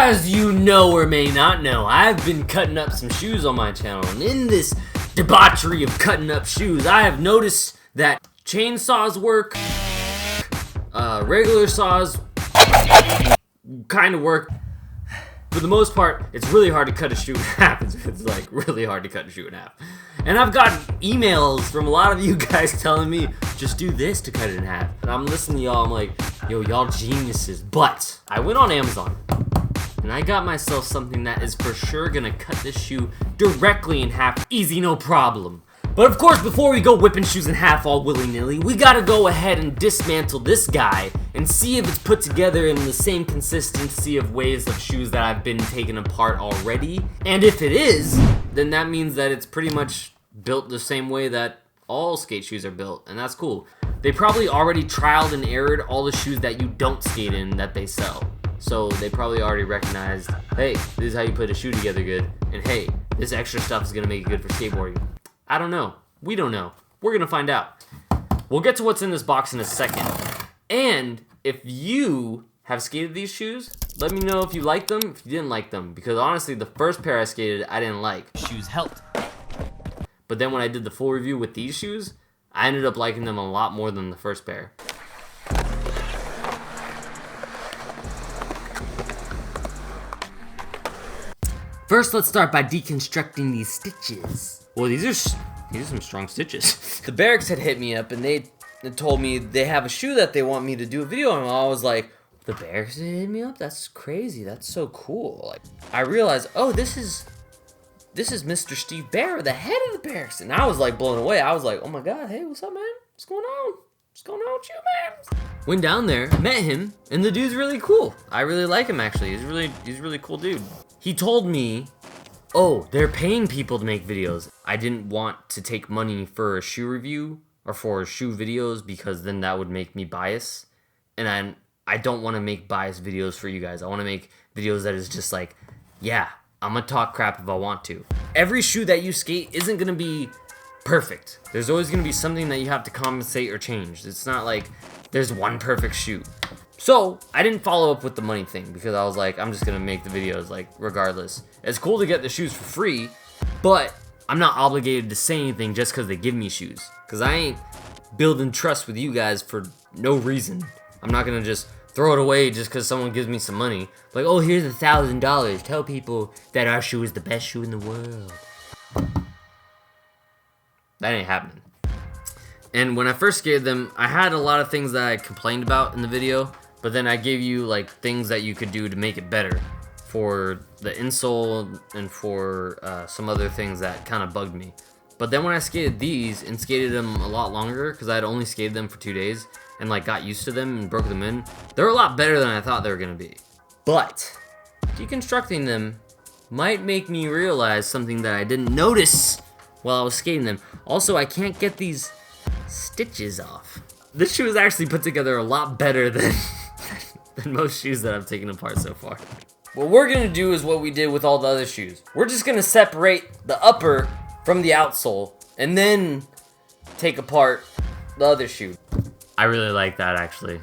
As you know or may not know, I've been cutting up some shoes on my channel, and in this debauchery of cutting up shoes, I have noticed that chainsaws work, regular saws kind of work. For the most part, it's really hard to cut a shoe in half. It's like really hard to cut a shoe in half. And I've got emails from a lot of you guys telling me, just do this to cut it in half. And I'm listening to y'all, I'm like, yo, y'all geniuses. But I went on Amazon and I got myself something that is for sure gonna cut this shoe directly in half. Easy, no problem. But of course, before we go whipping shoes in half all willy-nilly, we gotta go ahead and dismantle this guy and see if it's put together in the same consistency of ways of shoes that I've been taken apart already. And if it is, then that means that it's pretty much built the same way that all skate shoes are built, and that's cool. They probably already trialed and errored all the shoes that you don't skate in that they sell. So they probably already recognized, hey, this is how you put a shoe together good, and hey, this extra stuff is gonna make it good for skateboarding. I don't know. We don't know. We're gonna find out. We'll get to what's in this box in a second. And if you have skated these shoes, let me know if you liked them, if you didn't like them. Because honestly, the first pair I skated, I didn't like. Shoes helped. But then when I did the full review with these shoes, I ended up liking them a lot more than the first pair. First, let's start by deconstructing these stitches. Well, these are some strong stitches. The Barracks had hit me up and they told me they have a shoe that they want me to do a video on. And I was like, the Barracks hit me up? That's crazy. That's so cool. Like, I realized, oh, this is Mr. Steve Barra, the head of the Barracks. And I was like blown away. I was like, oh my God, hey, what's up, man? What's going on? What's going on with you, man? Went down there, met him, and the dude's really cool. I really like him, actually. He's a really cool dude. He told me, oh, they're paying people to make videos. I didn't want to take money for a shoe review or for shoe videos because then that would make me biased. And I don't want to make biased videos for you guys. I want to make videos that is just like, yeah, I'm gonna talk crap if I want to. Every shoe that you skate isn't gonna be perfect. There's always gonna be something that you have to compensate or change. It's not like there's one perfect shoe. So I didn't follow up with the money thing because I was like, I'm just gonna make the videos like regardless. It's cool to get the shoes for free, but I'm not obligated to say anything just because they give me shoes. Because I ain't building trust with you guys for no reason. I'm not gonna just throw it away just because someone gives me some money. Like, oh, here's $1,000. Tell people that our shoe is the best shoe in the world. That ain't happening. And when I first skated them, I had a lot of things that I complained about in the video, but then I gave you like things that you could do to make it better for the insole and for some other things that kind of bugged me. But then when I skated these and skated them a lot longer, because I had only skated them for 2 days and like got used to them and broke them in, they're a lot better than I thought they were gonna be. But deconstructing them might make me realize something that I didn't notice while I was skating them. Also, I can't get these stitches off. This shoe is actually put together a lot better than most shoes that I've taken apart so far. What we're gonna do is what we did with all the other shoes. We're just gonna separate the upper from the outsole and then take apart the other shoe. I really like that, actually.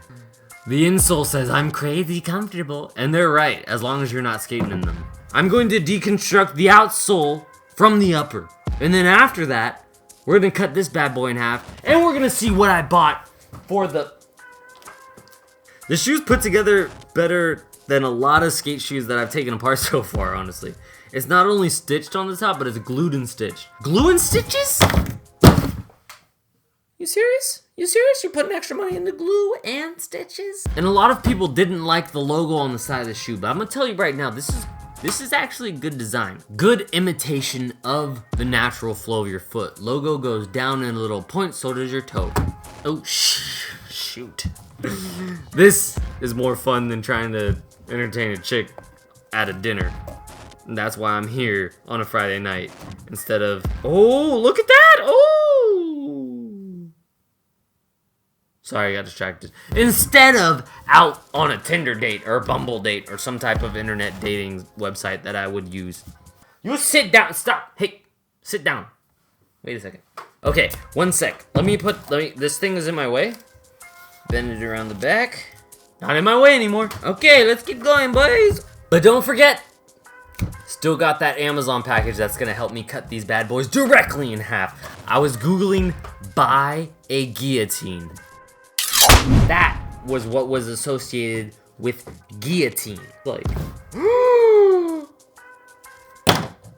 The insole says I'm crazy comfortable, and they're right, as long as you're not skating in them. I'm going to deconstruct the outsole from the upper, and then after that, we're gonna cut this bad boy in half, and we're gonna see what I bought for the shoe's put together better than a lot of skate shoes that I've taken apart so far, honestly. It's not only stitched on the top, but it's glued and stitched. Glue and stitches? You serious? You serious? You're putting extra money into glue and stitches? And a lot of people didn't like the logo on the side of the shoe, but I'm gonna tell you right now, this is actually good design. Good imitation of the natural flow of your foot. Logo goes down in a little point, so does your toe. Oh, shoot. This is more fun than trying to entertain a chick at a dinner. And that's why I'm here on a Friday night instead of, oh, look at that. Oh. Sorry, I got distracted. Instead of out on a Tinder date or a Bumble date or some type of internet dating website that I would use. You sit down. Stop. Hey, sit down. Wait a second. Okay, 1 sec. This thing is in my way. Bend it around the back. Not in my way anymore. Okay, let's keep going, boys. But don't forget, still got that Amazon package that's gonna help me cut these bad boys directly in half. I was Googling buy a guillotine. That was what was associated with guillotine. Like,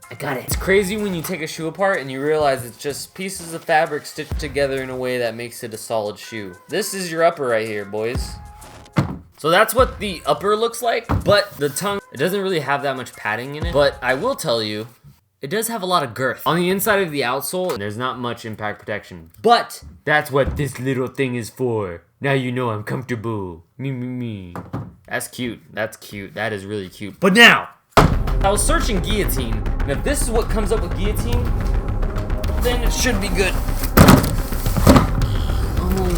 I got it. It's crazy when you take a shoe apart and you realize it's just pieces of fabric stitched together in a way that makes it a solid shoe. This is your upper right here, boys. So that's what the upper looks like, but the tongue, it doesn't really have that much padding in it. But I will tell you, it does have a lot of girth. On the inside of the outsole, there's not much impact protection. But that's what this little thing is for. Now you know I'm comfortable. Me. That's cute. That's cute. That is really cute. But now, I was searching guillotine, and if this is what comes up with guillotine, then it should be good. Oh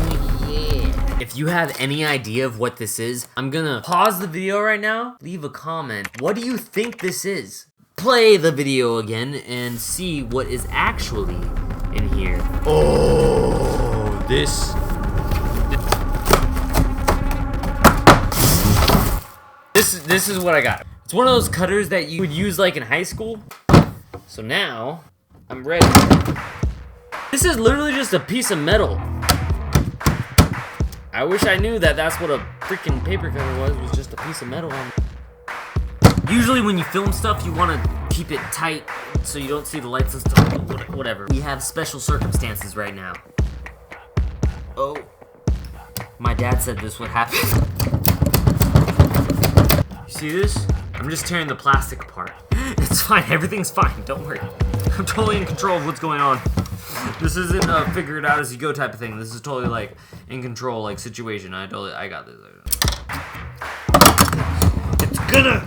yeah. If you have any idea of what this is, I'm gonna pause the video right now, leave a comment. What do you think this is? Play the video again and see what is actually in here. Oh, this is what I got. It's one of those cutters that you would use like in high school. So now, I'm ready. This is literally just a piece of metal. I wish I knew that that's what a freaking paper cutter was just a piece of metal on. Usually when you film stuff, you want to keep it tight so you don't see the lights and stuff, whatever. We have special circumstances right now. Oh, my dad said this would happen. You see this? I'm just tearing the plastic apart. It's fine, everything's fine, don't worry. I'm totally in control of what's going on. This isn't a figure it out as you go type of thing. This is totally like in control, like situation. I got this. It's gonna.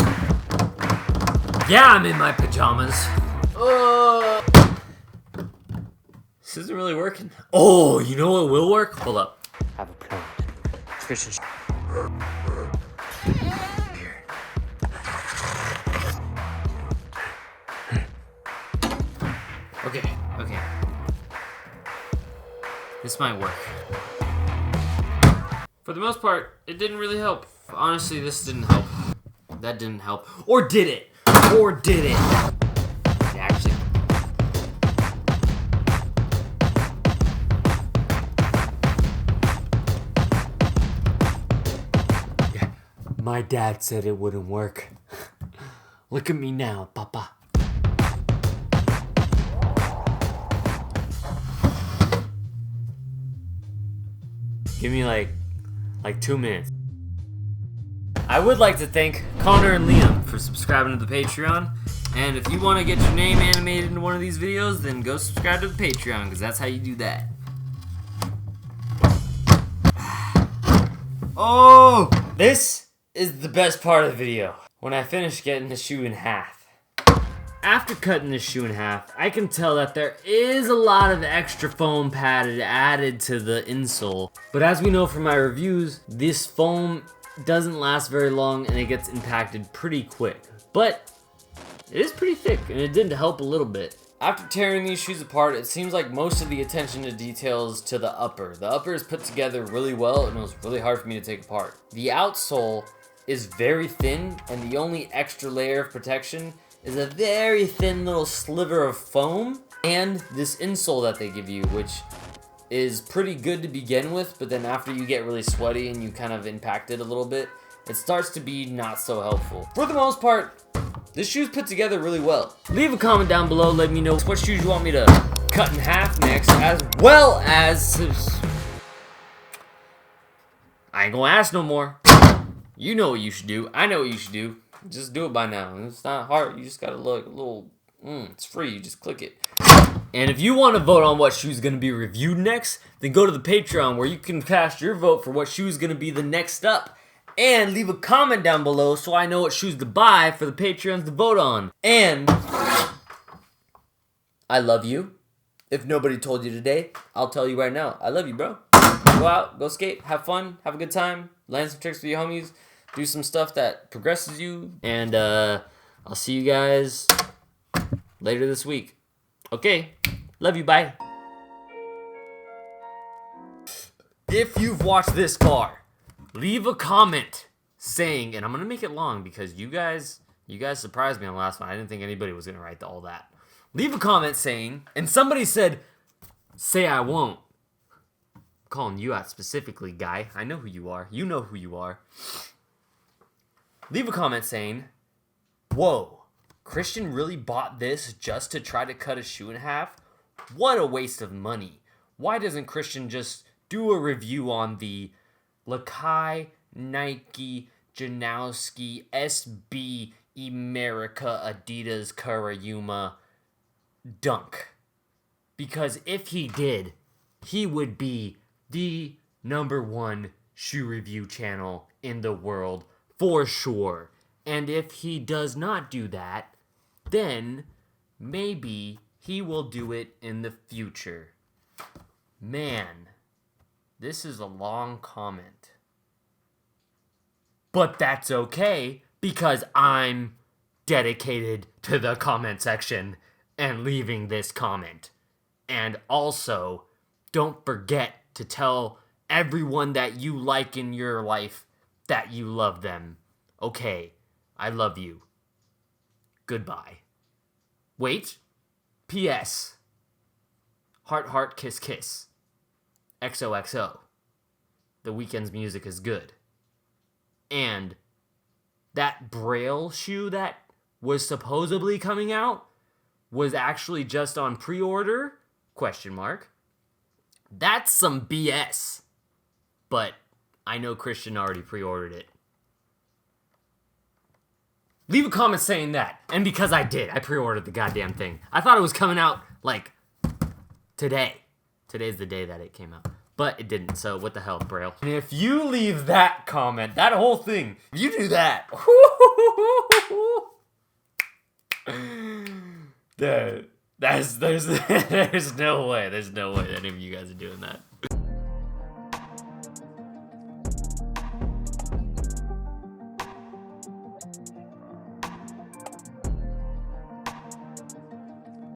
Yeah, I'm in my pajamas. This isn't really working. Oh, you know what will work? Hold up. I have a plan. Christian. Okay. This might work. For the most part, it didn't really help. Honestly, this didn't help. That didn't help. Or did it? Or did it? Actually. Yeah. My dad said it wouldn't work. Look at me now, Papa. Give me like 2 minutes. I would like to thank Connor and Liam for subscribing to the Patreon. And if you want to get your name animated in one of these videos, then go subscribe to the Patreon, because that's how you do that. Oh! This is the best part of the video. When I finish getting the shoe in half. After cutting the shoe in half, I can tell that there is a lot of extra foam padded added to the insole. But as we know from my reviews, this foam doesn't last very long and it gets impacted pretty quick. But it is pretty thick and it did help a little bit. After tearing these shoes apart, it seems like most of the attention to detail is to the upper. The upper is put together really well and it was really hard for me to take apart. The outsole is very thin and the only extra layer of protection is a very thin little sliver of foam and this insole that they give you, which is pretty good to begin with, but then after you get really sweaty and you kind of impact it a little bit, it starts to be not so helpful. For the most part, this shoe's put together really well. Leave a comment down below, let me know what shoes you want me to cut in half next, as well as... I ain't gonna ask no more. You know what you should do. I know what you should do. Just do it by now. It's not hard. You just gotta look a little. It's free. You just click it. And if you want to vote on what shoe is gonna be reviewed next, then go to the Patreon where you can cast your vote for what shoe is gonna be the next up. And leave a comment down below so I know what shoes to buy for the Patreons to vote on. And I love you. If nobody told you today, I'll tell you right now. I love you, bro. Go out, go skate, have fun, have a good time, land some tricks with your homies. Do some stuff that progresses you, and I'll see you guys later this week. Okay, love you, bye. If you've watched this far, leave a comment saying, and I'm gonna make it long because you guys surprised me on the last one. I didn't think anybody was gonna write all that. Leave a comment saying, and somebody said, "Say I won't." I'm calling you out specifically, guy. I know who you are. You know who you are. Leave a comment saying, "Whoa, Christian really bought this just to try to cut a shoe in half? What a waste of money. Why doesn't Christian just do a review on the Lakai, Nike, Janowski, SB, America, Adidas, Kurayuma dunk?" Because if he did, he would be the #1 shoe review channel in the world for sure. And if he does not do that, then maybe he will do it in the future. Man, this is a long comment. But that's okay, because I'm dedicated to the comment section and leaving this comment. And also, don't forget to tell everyone that you like in your life that you love them. Okay, I love you. Goodbye. Wait. P.S. Heart, heart, kiss, kiss. XOXO. The Weeknd's music is good. And that Braille shoe that was supposedly coming out was actually just on pre-order? ? That's some BS. But I know Christian already pre-ordered it. Leave a comment saying that. And because I did, I pre-ordered the goddamn thing. I thought it was coming out, like, today. Today's the day that it came out. But it didn't, so what the hell, Braille? And if you leave that comment, that whole thing, if you do that, there's no way that any of you guys are doing that.